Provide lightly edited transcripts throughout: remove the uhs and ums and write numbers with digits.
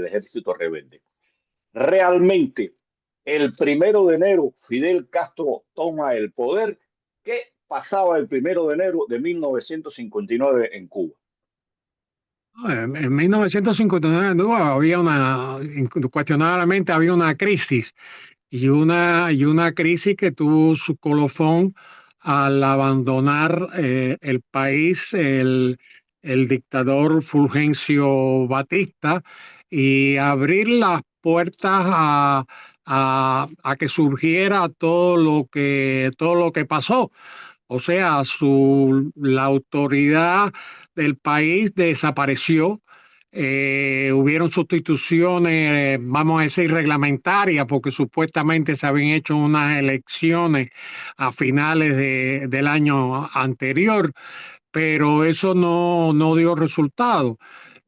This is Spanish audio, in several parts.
ejército rebelde. Realmente, el 1 de enero, Fidel Castro toma el poder. ¿Qué pasaba el 1 de enero de 1959 en Cuba? En 1959 en Cuba había incuestionablemente había una crisis y una crisis que tuvo su colofón al abandonar el país el dictador Fulgencio Batista y abrir las puertas a que surgiera todo lo que pasó. O sea, la autoridad del país desapareció. Hubieron sustituciones, vamos a decir, reglamentarias, porque supuestamente se habían hecho unas elecciones a finales del año anterior, pero eso no dio resultado.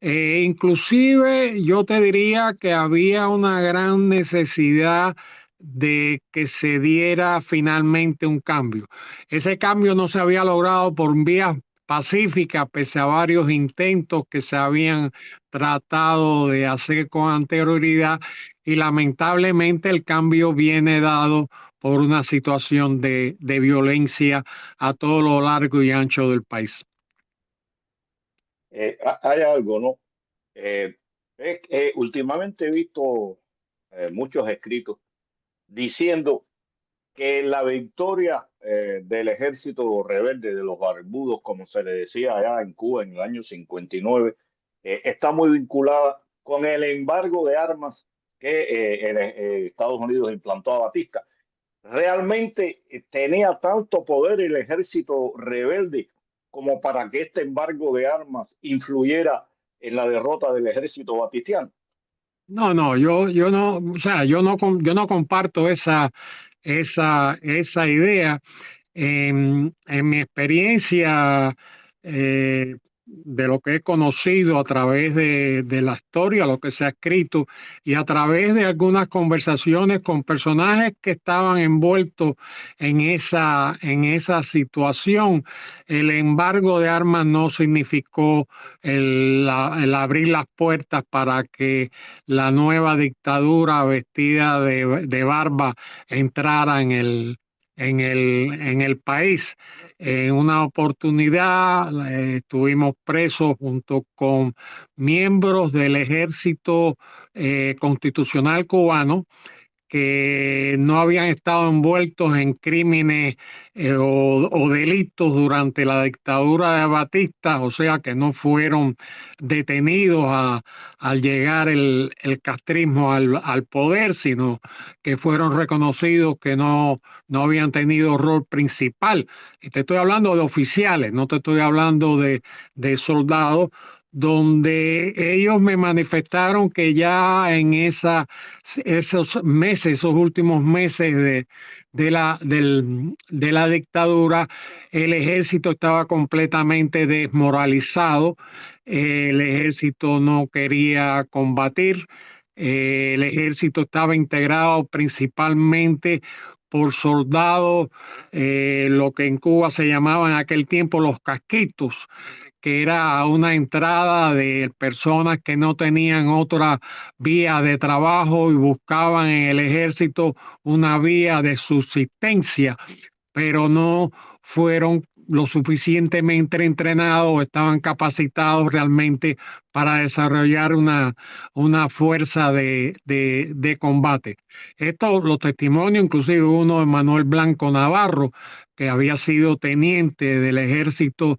Inclusive yo te diría que había una gran necesidad de que se diera finalmente un cambio. Ese cambio no se había logrado por vías pacíficas, pese a varios intentos que se habían tratado de hacer con anterioridad, y lamentablemente el cambio viene dado por una situación de violencia a todo lo largo y ancho del país. Hay algo, ¿no? Eh, Últimamente he visto muchos escritos diciendo que la victoria del ejército rebelde de los barbudos, como se le decía allá en Cuba en el año 59, está muy vinculada con el embargo de armas que Estados Unidos implantó a Batista. ¿Realmente tenía tanto poder el ejército rebelde como para que este embargo de armas influyera en la derrota del ejército batistiano? No, no, yo no, o sea, yo no comparto esa idea. En mi experiencia, de lo que he conocido a través de la historia, lo que se ha escrito, y a través de algunas conversaciones con personajes que estaban envueltos en esa situación, el embargo de armas no significó el abrir las puertas para que la nueva dictadura vestida de barba entrara en el país. En una oportunidad estuvimos presos junto con miembros del ejército constitucional cubano que no habían estado envueltos en crímenes o delitos durante la dictadura de Batista, o sea que no fueron detenidos al llegar el castrismo al poder, sino que fueron reconocidos que no habían tenido rol principal. Y te estoy hablando de oficiales, no te estoy hablando de soldados, donde ellos me manifestaron que ya en esos meses, esos últimos meses de la dictadura, el ejército estaba completamente desmoralizado, el ejército no quería combatir, el ejército estaba integrado principalmente por soldados, lo que en Cuba se llamaban en aquel tiempo los casquitos, que era una entrada de personas que no tenían otra vía de trabajo y buscaban en el ejército una vía de subsistencia, pero no fueron lo suficientemente entrenados, estaban capacitados realmente para desarrollar una fuerza de combate. Los testimonios, inclusive uno de Manuel Blanco Navarro, que había sido teniente del ejército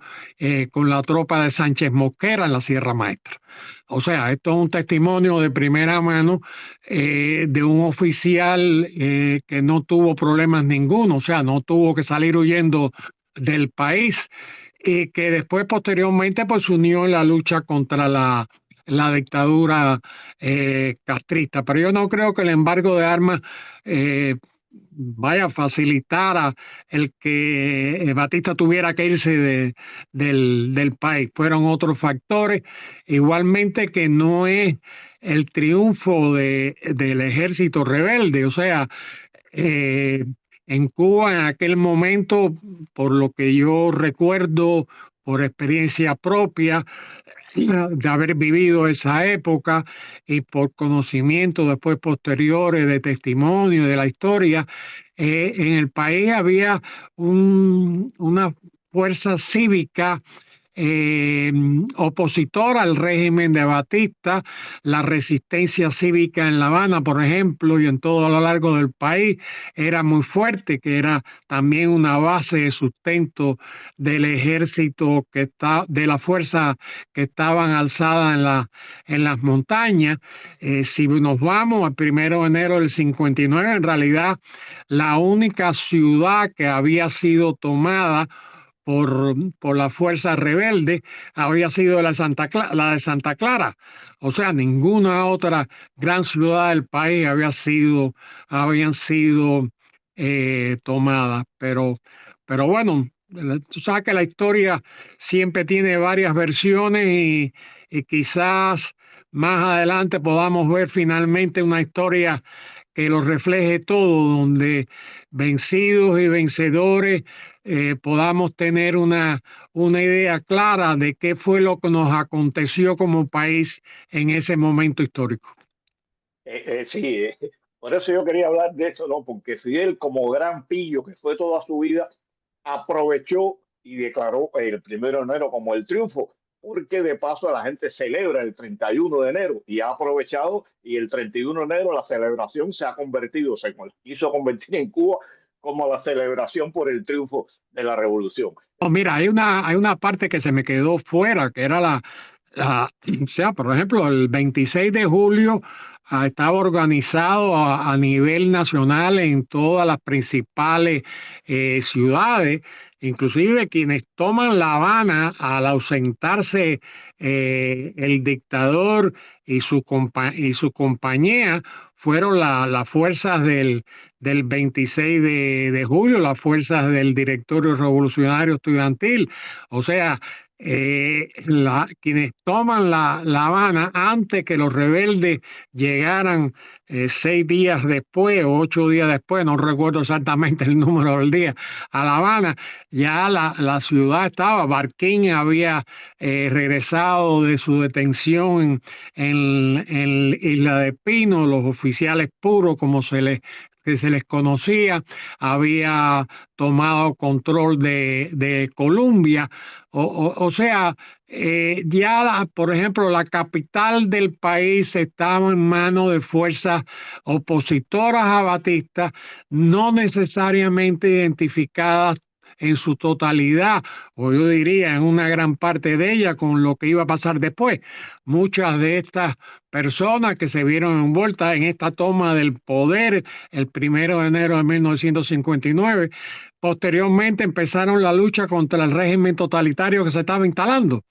con la tropa de Sánchez Mosquera en la Sierra Maestra. O sea, esto es un testimonio de primera mano de un oficial que no tuvo problemas ninguno, o sea, no tuvo que salir huyendo del país, y que después posteriormente pues se unió en la lucha contra la dictadura castrista. Pero yo no creo que el embargo de armas vaya a facilitar el que Batista tuviera que irse del país. Fueron otros factores, igualmente que no es el triunfo del ejército rebelde. O sea, eh, en Cuba en aquel momento, por lo que yo recuerdo, por experiencia propia, de haber vivido esa época y por conocimiento después posteriores de testimonio de la historia, en el país había una fuerza cívica eh, opositora al régimen de Batista, la resistencia cívica en La Habana, por ejemplo, y en todo a lo largo del país, era muy fuerte, que era también una base de sustento del ejército que está, de la fuerza que estaban alzadas en las montañas. Si nos vamos al 1 de enero del 59, en realidad la única ciudad que había sido tomada por la fuerza rebelde había sido la de Santa Clara. O sea, ninguna otra gran ciudad del país habían sido tomadas. Pero bueno, tú sabes que la historia siempre tiene varias versiones y quizás más adelante podamos ver finalmente una historia que lo refleje todo, donde vencidos y vencedores podamos tener una idea clara de qué fue lo que nos aconteció como país en ese momento histórico. Sí, por eso yo quería hablar de esto, ¿no? Porque Fidel, como gran pillo que fue toda su vida, aprovechó y declaró el 1 de enero como el triunfo, porque de paso la gente celebra el 31 de enero y ha aprovechado y el 31 de enero la celebración se ha convertido, se quiso convertir en Cuba como la celebración por el triunfo de la revolución. Oh, mira, hay una parte que se me quedó fuera, que era o sea, por ejemplo, el 26 de julio estaba organizado a nivel nacional en todas las principales ciudades, inclusive quienes toman La Habana al ausentarse el dictador y su compañía fueron las fuerzas del 26 de julio, las fuerzas del Directorio Revolucionario Estudiantil. O sea, quienes toman la Habana antes que los rebeldes llegaran 6 días después o 8 días después, no recuerdo exactamente el número del día, a La Habana, ya la ciudad estaba, Barquín había regresado de su detención en Isla de Pino, los oficiales puros, como que se les conocía, había tomado control de Colombia. O sea, por ejemplo, la capital del país estaba en manos de fuerzas opositoras a Batista, no necesariamente identificadas en su totalidad, o yo diría en una gran parte de ella, con lo que iba a pasar después. Muchas de estas personas que se vieron envueltas en esta toma del poder el 1 de enero de 1959, posteriormente empezaron la lucha contra el régimen totalitario que se estaba instalando.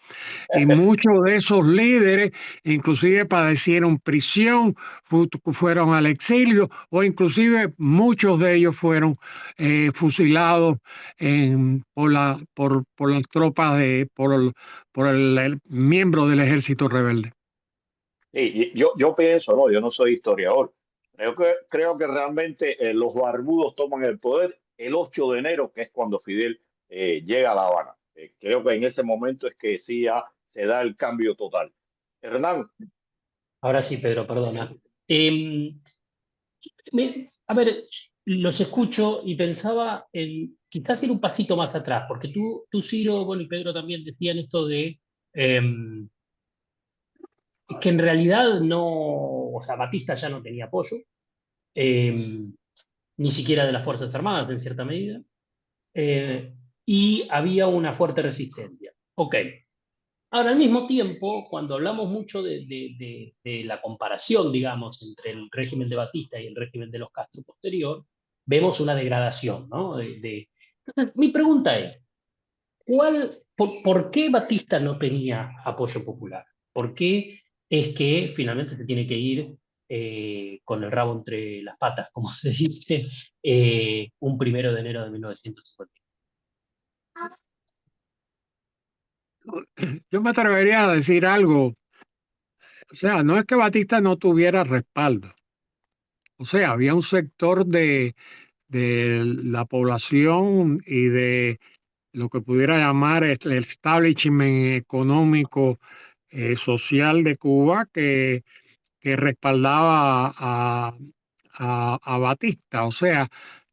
Y muchos de esos líderes inclusive padecieron prisión, fueron al exilio o inclusive muchos de ellos fueron fusilados por las tropas por el miembro del ejército rebelde. Sí, yo pienso, no, yo no soy historiador. Creo que realmente los barbudos toman el poder el 8 de enero, que es cuando Fidel llega a La Habana. Creo que en ese momento es que sí ya se da el cambio total. Hernán, Ahora sí, Pedro, perdona. Eh, a ver, los escucho y pensaba en quizás ir un pasito más atrás, porque tú Ciro, bueno, y Pedro también decían esto de eh, que en realidad no, o sea, Batista ya no tenía apoyo, eh, ni siquiera de las Fuerzas Armadas en cierta medida, eh, y había una fuerte resistencia. Ok. Ahora, al mismo tiempo, cuando hablamos mucho de la comparación, digamos, entre el régimen de Batista y el régimen de los Castro posterior, vemos una degradación, ¿no? Entonces, mi pregunta es, ¿por qué Batista no tenía apoyo popular? ¿Por qué es que finalmente se tiene que ir con el rabo entre las patas, como se dice, un 1 de enero de 1950? Yo me atrevería a decir algo, o sea, no es que Batista no tuviera respaldo, o sea, había un sector de la población y de lo que pudiera llamar el establishment económico social de Cuba que respaldaba a Batista. O sea,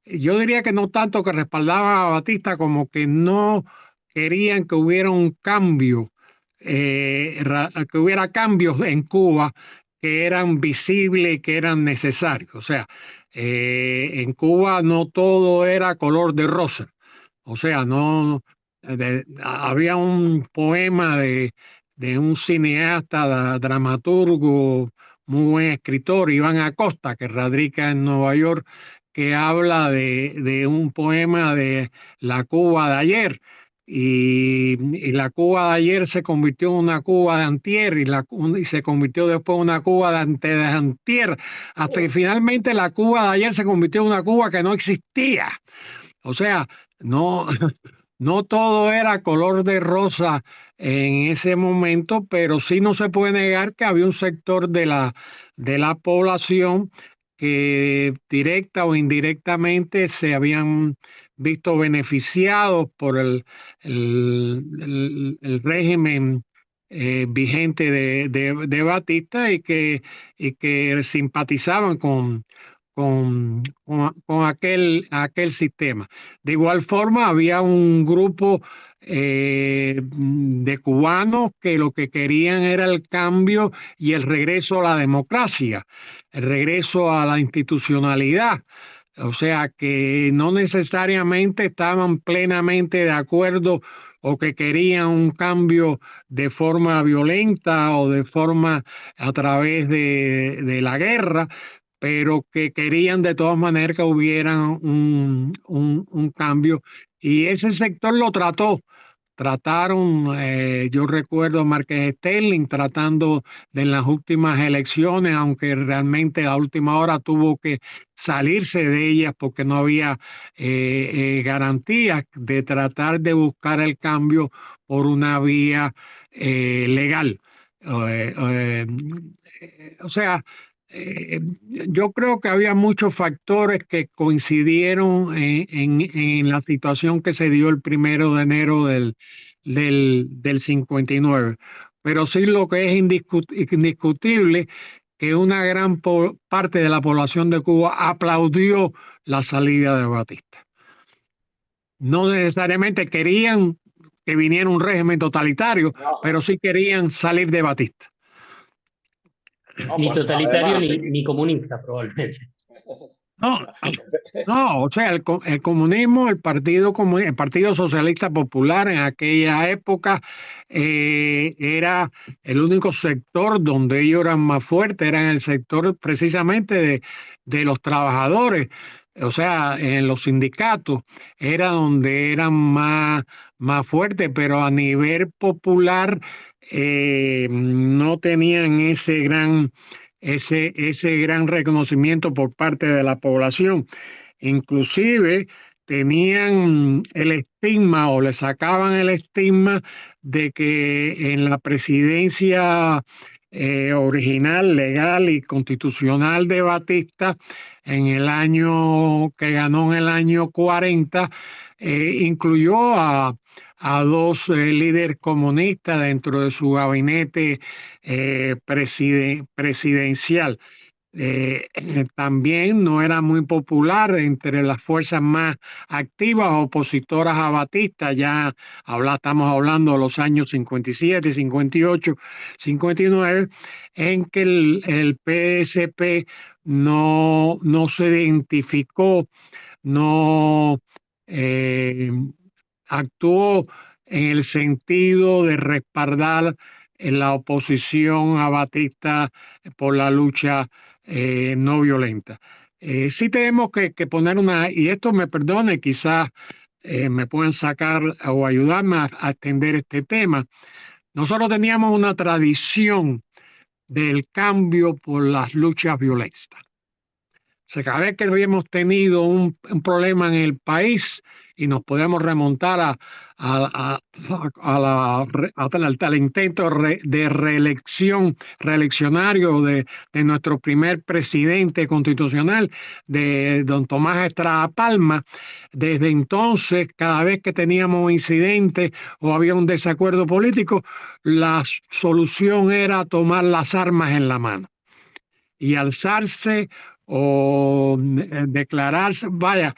yo diría que no tanto que respaldaba a Batista como que no querían que hubiera un cambio, que hubiera cambios en Cuba que eran visibles y que eran necesarios. O sea, en Cuba no todo era color de rosa. O sea, no había un poema de un cineasta, dramaturgo, muy buen escritor, Iván Acosta, que radica en Nueva York, que habla de un poema de la Cuba de ayer. Y la Cuba de ayer se convirtió en una Cuba de antier y se convirtió después en una Cuba de antes de antier, hasta que finalmente la Cuba de ayer se convirtió en una Cuba que no existía. O sea, no, no todo era color de rosa en ese momento, pero sí no se puede negar que había un sector de la población que directa o indirectamente se habían visto beneficiados por el régimen vigente de Batista y que simpatizaban con aquel sistema. De igual forma, había un grupo de cubanos que lo que querían era el cambio y el regreso a la democracia, el regreso a la institucionalidad. O sea, que no necesariamente estaban plenamente de acuerdo o que querían un cambio de forma violenta o de forma a través de la guerra, pero que querían de todas maneras que hubiera un cambio. Y ese sector lo trataron, yo recuerdo a Márquez Sterling tratando de en las últimas elecciones, aunque realmente a última hora tuvo que salirse de ellas porque no había garantías de tratar de buscar el cambio por una vía legal. Eh, eh, o sea, yo creo que había muchos factores que coincidieron en la situación que se dio el 1 de enero del 59. Pero sí lo que es indiscutible que una gran parte de la población de Cuba aplaudió la salida de Batista. No necesariamente querían que viniera un régimen totalitario, No, pero sí querían salir de Batista. no, Ni pues, totalitario además, ni comunista, probablemente. No, no, o sea, el comunismo, el Partido Socialista Popular en aquella época era el único sector donde ellos eran más fuertes, era en el sector precisamente de los trabajadores, o sea, en los sindicatos, era donde eran más fuertes, pero a nivel popular no tenían ese gran reconocimiento por parte de la población. Inclusive tenían el estigma o le sacaban el estigma de que en la presidencia original, legal y constitucional de Batista, en el año que ganó en el año 40, incluyó a dos líderes comunistas dentro de su gabinete presidencial. También no era muy popular entre las fuerzas más activas opositoras a Batista, estamos hablando de los años 57, 58, 59, en que el PSP no se identificó, no eh, actuó en el sentido de respaldar en la oposición a Batista por la lucha no violenta. Sí tenemos que poner y esto me perdone, quizás me pueden sacar o ayudarme a extender este tema. Nosotros teníamos una tradición del cambio por las luchas violentas. sea, cada vez que habíamos tenido un problema en el país y nos podíamos remontar al intento de reelección, reeleccionario de nuestro primer presidente constitucional, de don Tomás Estrada Palma. Desde entonces, cada vez que teníamos un incidente o había un desacuerdo político, la solución era tomar las armas en la mano y alzarse o declararse, vaya,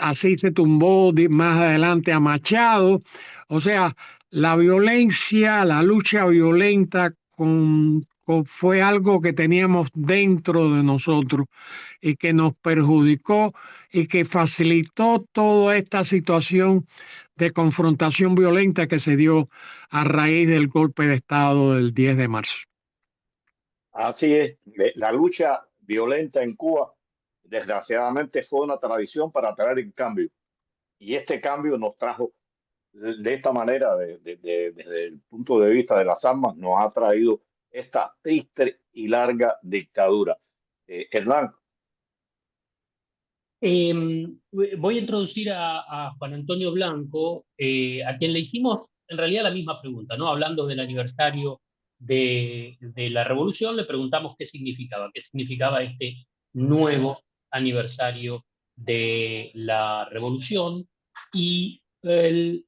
así se tumbó más adelante a Machado. O sea, la violencia, la lucha violenta fue algo que teníamos dentro de nosotros y que nos perjudicó y que facilitó toda esta situación de confrontación violenta que se dio a raíz del golpe de Estado del 10 de marzo. Así es, la lucha violenta en Cuba, desgraciadamente, fue una tradición para traer el cambio. Y este cambio nos trajo de esta manera, desde el punto de vista de las armas, nos ha traído esta triste y larga dictadura. Hernán. Voy a introducir a Juan Antonio Blanco, a quien le hicimos en realidad la misma pregunta, ¿no? Hablando del aniversario de la revolución, le preguntamos qué significaba este nuevo aniversario de la revolución, y él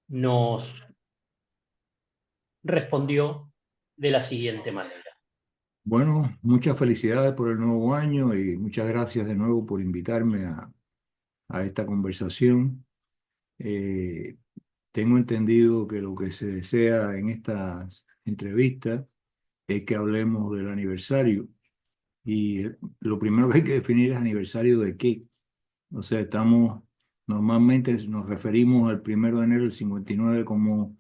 nos respondió de la siguiente manera. Bueno, muchas felicidades por el nuevo año y muchas gracias de nuevo por invitarme a esta conversación. Tengo entendido que lo que se desea en estas entrevistas es que hablemos del aniversario, y lo primero que hay que definir es aniversario de qué. O sea, normalmente nos referimos al 1 de enero del 59 como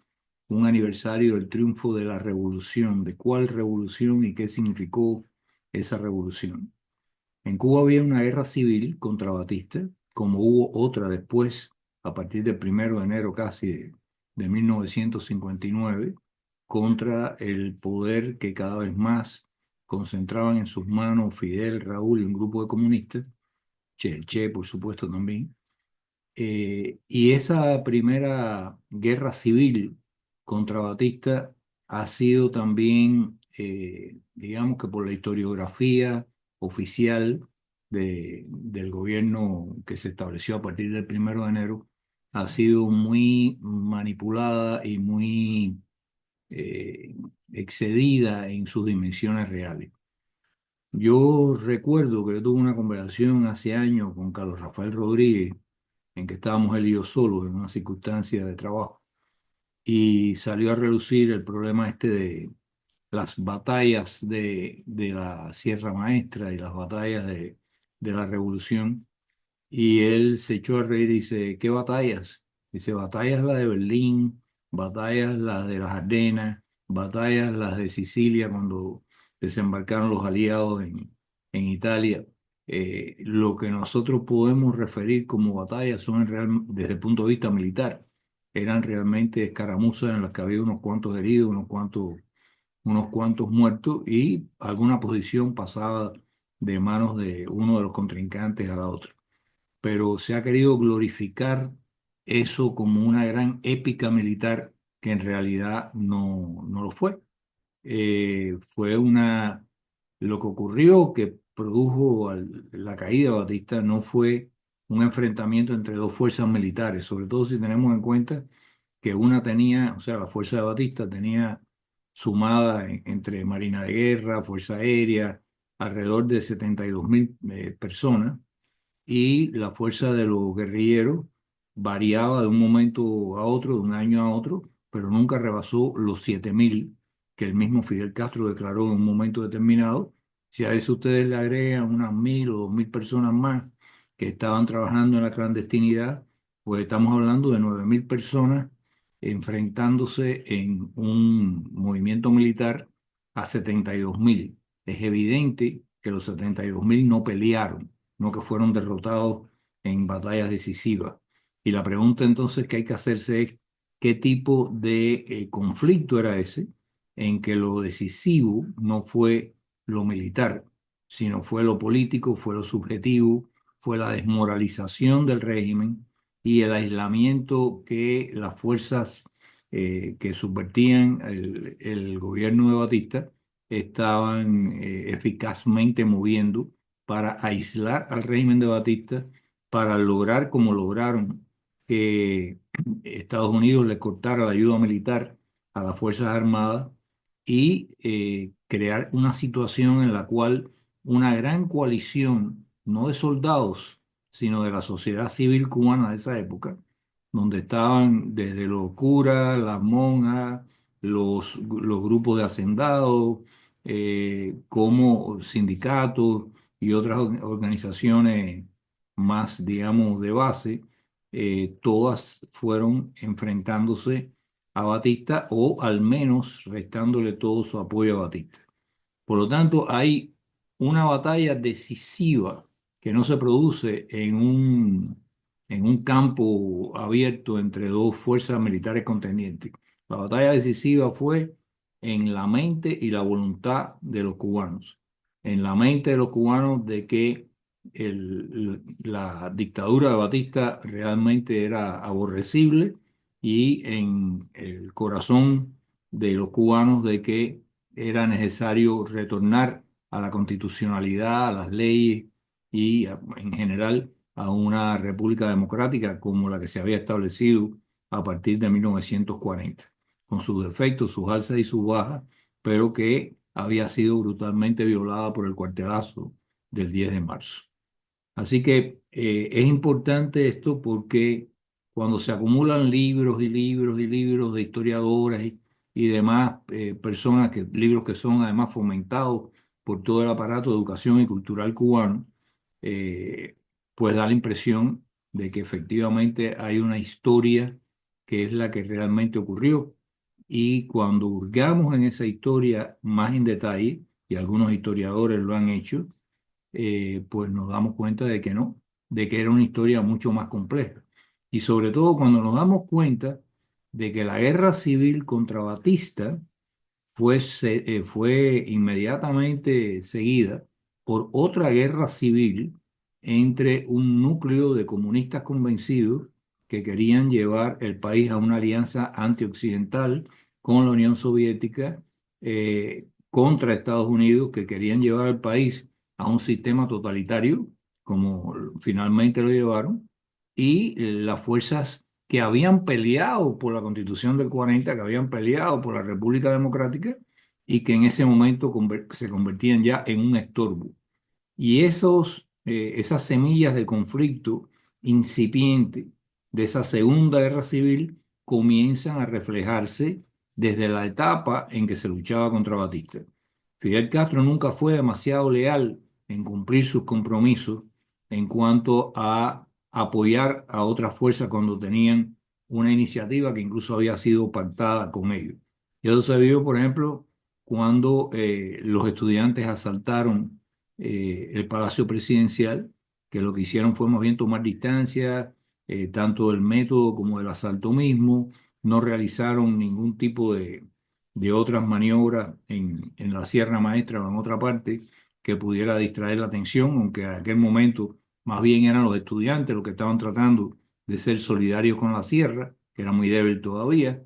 un aniversario del triunfo de la revolución. ¿De cuál revolución y qué significó esa revolución? En Cuba había una guerra civil contra Batista, como hubo otra después, a partir del 1 de enero casi de 1959, contra el poder que cada vez más concentraban en sus manos Fidel, Raúl y un grupo de comunistas, el Che, por supuesto, también. Y esa primera guerra civil contra Batista ha sido también, digamos que por la historiografía oficial del gobierno que se estableció a partir del 1 de enero, ha sido muy manipulada y muy eh, excedida en sus dimensiones reales. Yo recuerdo que yo tuve una conversación hace años con Carlos Rafael Rodríguez, en que estábamos él y yo solos en una circunstancia de trabajo, y salió a relucir el problema este de las batallas de la Sierra Maestra y las batallas de la Revolución, y él se echó a reír y dice: ¿qué batallas? Dice: batallas las de Berlín, batallas las de las Ardenas, batallas las de Sicilia cuando desembarcaron los aliados en Italia. Lo que nosotros podemos referir como batallas son desde el punto de vista militar. Eran realmente escaramuzas en las que había unos cuantos heridos, unos cuantos muertos y alguna posición pasada de manos de uno de los contrincantes a la otra. Pero se ha querido glorificar eso como una gran épica militar que en realidad no lo fue. Lo que ocurrió, que produjo la caída de Batista, no fue un enfrentamiento entre dos fuerzas militares, sobre todo si tenemos en cuenta que una tenía, o sea, la fuerza de Batista tenía sumada entre Marina de Guerra, Fuerza Aérea, alrededor de 72.000 personas, y la fuerza de los guerrilleros variaba de un momento a otro, de un año a otro, pero nunca rebasó los 7.000 que el mismo Fidel Castro declaró en un momento determinado. Si a eso ustedes le agregan unas 1.000 o 2.000 personas más que estaban trabajando en la clandestinidad, pues estamos hablando de 9.000 personas enfrentándose en un movimiento militar a 72.000. Es evidente que los 72.000 no pelearon, no que fueron derrotados en batallas decisivas. Y la pregunta entonces que hay que hacerse es: ¿qué tipo de conflicto era ese en que lo decisivo no fue lo militar, sino fue lo político, fue lo subjetivo, fue la desmoralización del régimen y el aislamiento que las fuerzas que subvertían el gobierno de Batista estaban eficazmente moviendo para aislar al régimen de Batista, para lograr, como lograron, que Estados Unidos le cortara la ayuda militar a las Fuerzas Armadas y crear una situación en la cual una gran coalición, no de soldados, sino de la sociedad civil cubana de esa época, donde estaban desde los curas, las monjas, los grupos de hacendados, como sindicatos y otras organizaciones más, digamos, de base, todas fueron enfrentándose a Batista o al menos restándole todo su apoyo a Batista. Por lo tanto, hay una batalla decisiva que no se produce en un campo abierto entre dos fuerzas militares contendientes. La batalla decisiva fue en la mente y la voluntad de los cubanos. En la mente de los cubanos de que la dictadura de Batista realmente era aborrecible y en el corazón de los cubanos de que era necesario retornar a la constitucionalidad, a las leyes y en general a una república democrática como la que se había establecido a partir de 1940, con sus defectos, sus alzas y sus bajas, pero que había sido brutalmente violada por el cuartelazo del 10 de marzo. Así que es importante esto porque cuando se acumulan libros y libros y libros de historiadores y demás personas, libros que son además fomentados por todo el aparato de educación y cultural cubano, eh, pues da la impresión de que efectivamente hay una historia que es la que realmente ocurrió. Y cuando hurgamos en esa historia más en detalle, y algunos historiadores lo han hecho, pues nos damos cuenta de que no, de que era una historia mucho más compleja. Y sobre todo cuando nos damos cuenta de que la guerra civil contra Batista fue inmediatamente seguida por otra guerra civil entre un núcleo de comunistas convencidos que querían llevar el país a una alianza antioccidental con la Unión Soviética contra Estados Unidos, que querían llevar al país a un sistema totalitario, como finalmente lo llevaron, y las fuerzas que habían peleado por la Constitución del 40, que habían peleado por la República Democrática y que en ese momento se convertían ya en un estorbo. Y esas semillas de conflicto incipiente de esa Segunda Guerra Civil comienzan a reflejarse desde la etapa en que se luchaba contra Batista. Fidel Castro nunca fue demasiado leal en cumplir sus compromisos en cuanto a apoyar a otras fuerzas cuando tenían una iniciativa que incluso había sido pactada con ellos. Y eso se vio, por ejemplo, cuando los estudiantes asaltaron el Palacio Presidencial, que lo que hicieron fue más bien tomar distancia, tanto del método como del asalto mismo, no realizaron ningún tipo de otras maniobras en la Sierra Maestra o en otra parte que pudiera distraer la atención, aunque en aquel momento más bien eran los estudiantes los que estaban tratando de ser solidarios con la sierra, que era muy débil todavía,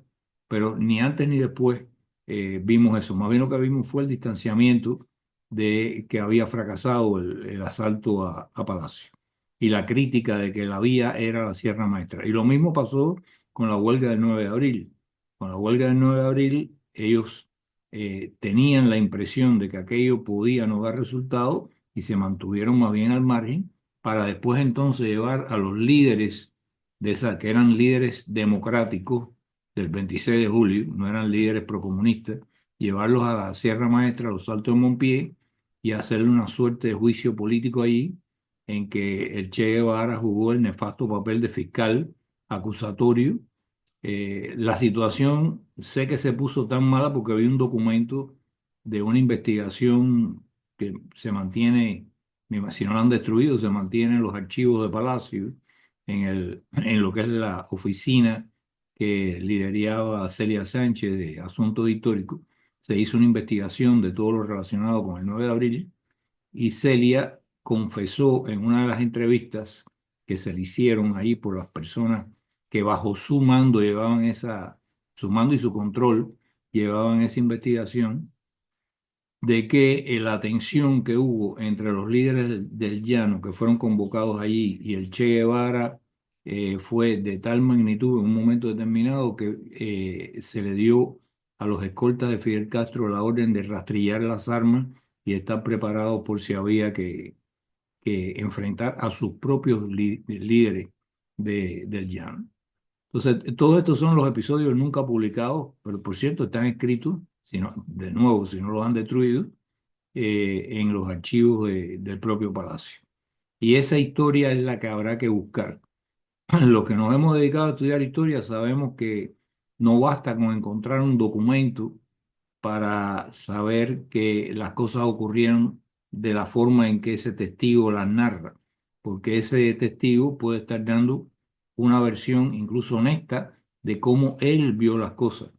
pero ni antes ni después vimos eso. Más bien lo que vimos fue el distanciamiento de que había fracasado el asalto a Palacio y la crítica de que la vía era la Sierra Maestra. Y lo mismo pasó con la huelga del 9 de abril. Con la huelga del 9 de abril, ellos tenían la impresión de que aquello podía no dar resultado y se mantuvieron más bien al margen para después entonces llevar a los líderes de esa, que eran líderes democráticos del 26 de julio, no eran líderes procomunistas, llevarlos a la Sierra Maestra, a los Altos de Mompié, y hacerle una suerte de juicio político allí, en que el Che Guevara jugó el nefasto papel de fiscal acusatorio. La situación sé que se puso tan mala porque había un documento de una investigación que se mantiene, si no lo han destruido, se mantiene en los archivos de Palacio, en lo que es la oficina que lideraba Celia Sánchez de Asuntos Históricos. Se hizo una investigación de todo lo relacionado con el 9 de abril y Celia confesó en una de las entrevistas que se le hicieron ahí por las personas que bajo su mando llevaban su mando y su control llevaban esa investigación, de que la tensión que hubo entre los líderes del llano que fueron convocados allí y el Che Guevara fue de tal magnitud en un momento determinado que se le dio a los escoltas de Fidel Castro la orden de rastrillar las armas y estar preparados por si había que enfrentar a sus propios líderes del llano. Entonces, todos estos son los episodios nunca publicados, pero por cierto están escritos, de nuevo, si no los han destruido, en los archivos del propio Palacio. Y esa historia es la que habrá que buscar. Los que nos hemos dedicado a estudiar historia sabemos que no basta con encontrar un documento para saber que las cosas ocurrieron de la forma en que ese testigo las narra, porque ese testigo puede estar dando una versión incluso honesta de cómo él vio las cosas,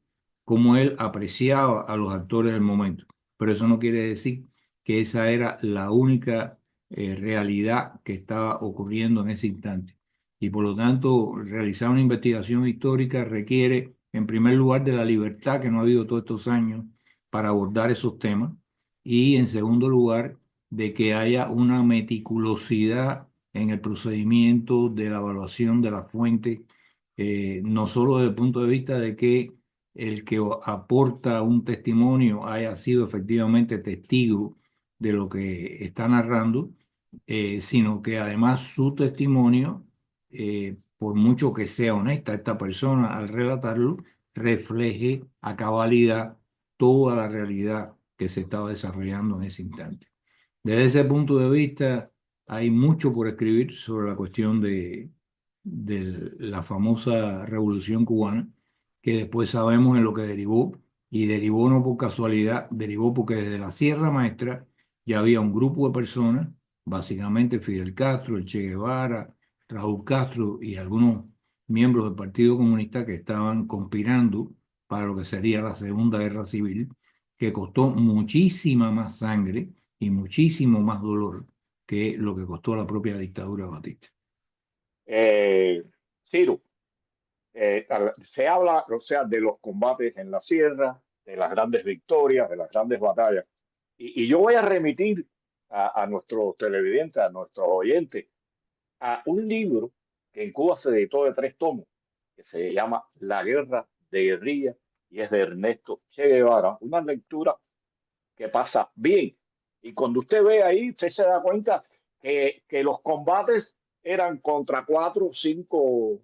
cómo él apreciaba a los actores del momento. Pero eso no quiere decir que esa era la única realidad que estaba ocurriendo en ese instante. Y por lo tanto, realizar una investigación histórica requiere, en primer lugar, de la libertad que no ha habido todos estos años para abordar esos temas, y en segundo lugar, de que haya una meticulosidad en el procedimiento de la evaluación de la fuente, no solo desde el punto de vista de que el que aporta un testimonio haya sido efectivamente testigo de lo que está narrando, sino que además su testimonio, por mucho que sea honesta esta persona al relatarlo, refleje a cabalidad toda la realidad que se estaba desarrollando en ese instante. Desde ese punto de vista, hay mucho por escribir sobre la cuestión de la famosa Revolución Cubana, que después sabemos en lo que derivó, y derivó no por casualidad, derivó porque desde la Sierra Maestra ya había un grupo de personas, básicamente Fidel Castro, el Che Guevara, Raúl Castro y algunos miembros del Partido Comunista que estaban conspirando para lo que sería la Segunda Guerra Civil, que costó muchísima más sangre y muchísimo más dolor que lo que costó la propia dictadura de Batista. Ciro, se habla, o sea, de los combates en la sierra, de las grandes victorias, de las grandes batallas. Y yo voy a remitir a nuestros televidentes, a nuestros oyentes, a un libro que en Cuba se editó de 3 tomos, que se llama La Guerra de Guerrilla, y es de Ernesto Che Guevara, una lectura que pasa bien. Y cuando usted ve ahí, usted se da cuenta que los combates eran contra 4 o 5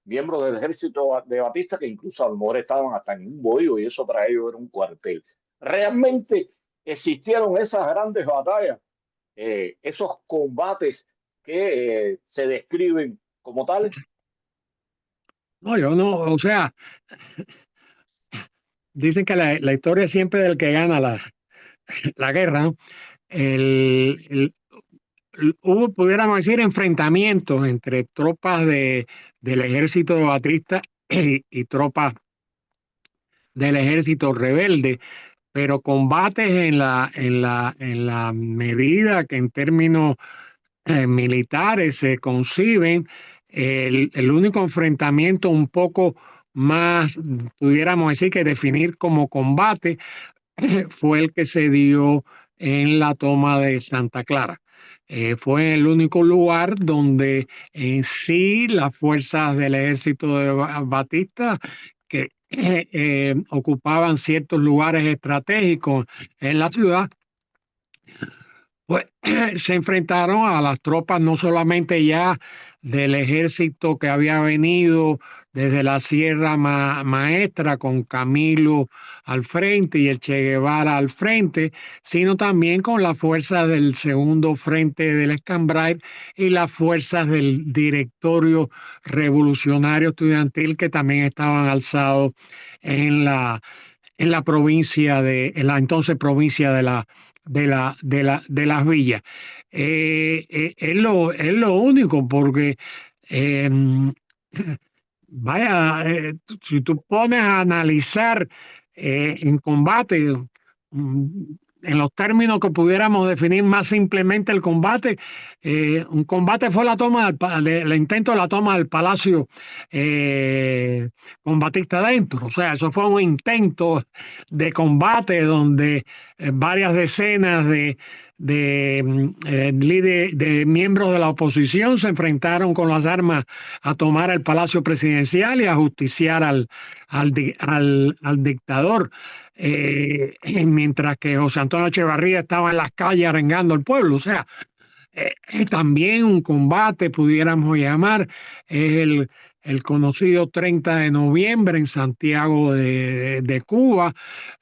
miembros del ejército de Batista, que incluso a lo mejor estaban hasta en un bohío, y eso para ellos era un cuartel. Realmente existieron esas grandes batallas, esos combates que se describen como tales. No, yo no, o sea, dicen que la historia es siempre del que gana la guerra, ¿no? El, hubo, pudiéramos decir, enfrentamientos entre tropas del ejército de Batista y tropas del ejército rebelde, pero combates en la medida que en términos militares se conciben. El único enfrentamiento un poco más, pudiéramos decir, que definir como combate fue el que se dio en la toma de Santa Clara. Fue el único lugar donde en sí las fuerzas del ejército de Batista, que ocupaban ciertos lugares estratégicos en la ciudad, pues se enfrentaron a las tropas no solamente ya del ejército que había venido desde la Sierra Maestra con Camilo al frente y el Che Guevara al frente, sino también con las fuerzas del segundo frente del Escambray y las fuerzas del Directorio Revolucionario Estudiantil, que también estaban alzados en la provincia en la entonces provincia de las villas. Es lo único, porque eh, vaya, si tú pones a analizar en combate, en los términos que pudiéramos definir más simplemente el combate, un combate fue la toma el intento de la toma del Palacio con Batista dentro. O sea, eso fue un intento de combate donde varias decenas de miembros de la oposición se enfrentaron con las armas a tomar el Palacio Presidencial y a justiciar al dictador. Mientras que José Antonio Echevarría estaba en las calles arengando al pueblo. O sea, también un combate, pudiéramos llamar, es el conocido 30 de noviembre en Santiago de Cuba,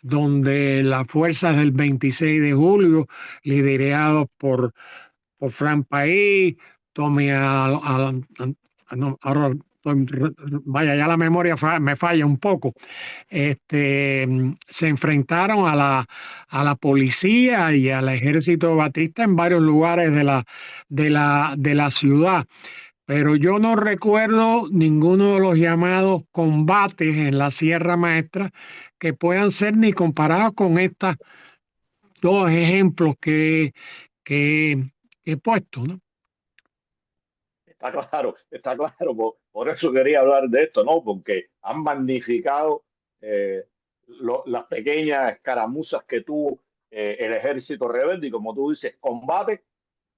donde las fuerzas del 26 de julio, liderados por Fran País, Tommy no, ahora vaya, ya la memoria me falla un poco. Se enfrentaron a la policía y al ejército batista en varios lugares de la ciudad. Pero yo no recuerdo ninguno de los llamados combates en la Sierra Maestra que puedan ser ni comparados con estos dos ejemplos que he puesto, ¿no? Está claro, por eso quería hablar de esto, ¿no? Porque han magnificado las pequeñas escaramuzas que tuvo el ejército rebelde y, como tú dices, combate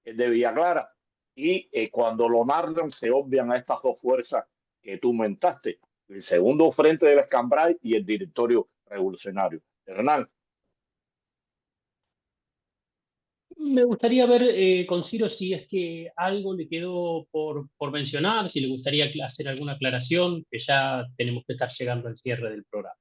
de Villa Clara y cuando lo narran se obvian a estas dos fuerzas que tú mentaste, el segundo frente del Escambray y el directorio revolucionario. Hernán. Me gustaría ver con Ciro si es que algo le quedó por mencionar, si le gustaría hacer alguna aclaración, que ya tenemos que estar llegando al cierre del programa.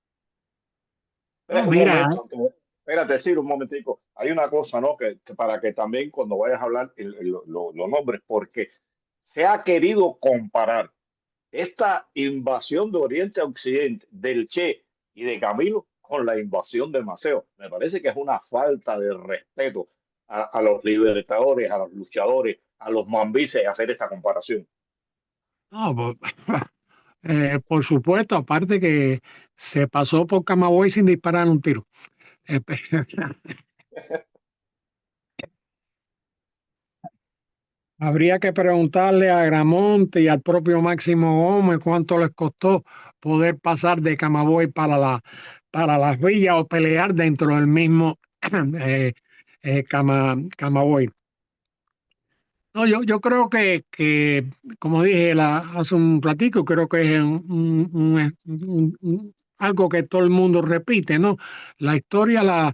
No, Un mira, momento, espérate, Ciro, un momentico. Hay una cosa, ¿no? Que para que también cuando vayas a hablar los nombres, porque se ha querido comparar esta invasión de Oriente a Occidente del Che y de Camilo con la invasión de Maceo. Me parece que es una falta de respeto a los libertadores, a los luchadores, a los mambises hacer esta comparación. no, por supuesto, aparte que se pasó por Camagüey sin disparar un tiro. Eh, Habría que preguntarle a Gramonte y al propio Máximo Gómez cuánto les costó poder pasar de Camagüey para las villas o pelear dentro del mismo Camagüey. No, yo creo que, como dije hace un ratico, creo que es algo que todo el mundo repite, ¿no? La historia la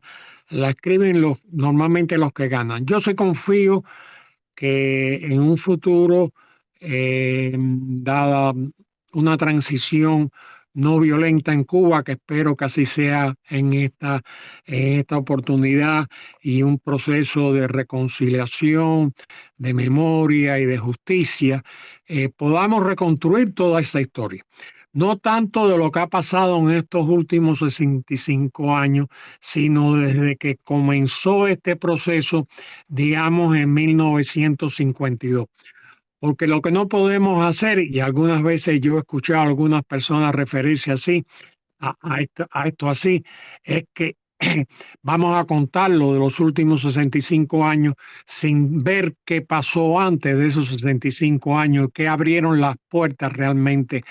escriben normalmente los que ganan. Yo sí confío que en un futuro, dada una transición no violenta en Cuba, que espero que así sea en esta oportunidad, y un proceso de reconciliación, de memoria y de justicia, podamos reconstruir toda esa historia. No tanto de lo que ha pasado en estos últimos 65 años, sino desde que comenzó este proceso, digamos, en 1952. Porque lo que no podemos hacer, y algunas veces yo he escuchado a algunas personas referirse así, a esto así, es que vamos a contar lo de los últimos 65 años sin ver qué pasó antes de esos 65 años, que abrieron las puertas realmente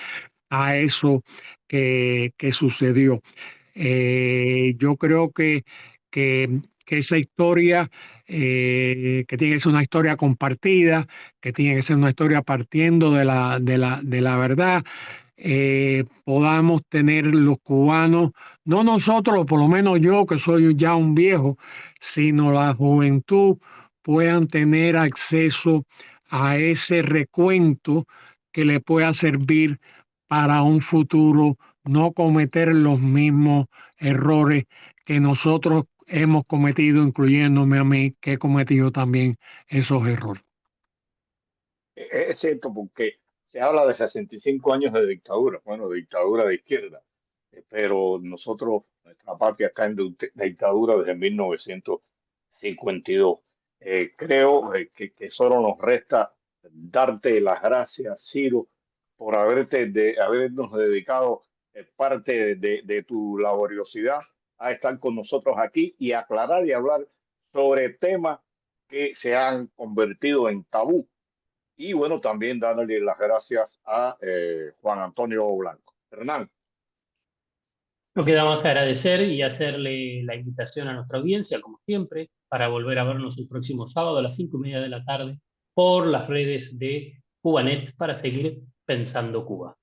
a eso que sucedió. Yo creo que esa historia, que tiene que ser una historia compartida, que tiene que ser una historia partiendo de la verdad, podamos tener los cubanos, no nosotros, por lo menos yo que soy ya un viejo, sino la juventud, puedan tener acceso a ese recuento que le pueda servir para un futuro, no cometer los mismos errores que nosotros hemos cometido, incluyéndome a mí, que he cometido también esos errores. Es cierto, porque se habla de 65 años de dictadura, bueno, de dictadura de izquierda, pero nosotros, nuestra patria está en dictadura desde 1952. Creo que solo nos resta darte las gracias, Ciro, por habernos dedicado parte de tu laboriosidad a estar con nosotros aquí y aclarar y hablar sobre temas que se han convertido en tabú. Y bueno, también darle las gracias a Juan Antonio Blanco. Hernán. No queda más que agradecer y hacerle la invitación a nuestra audiencia, como siempre, para volver a vernos el próximo sábado a las 5:30 de la tarde por las redes de Cubanet para seguir pensando Cuba.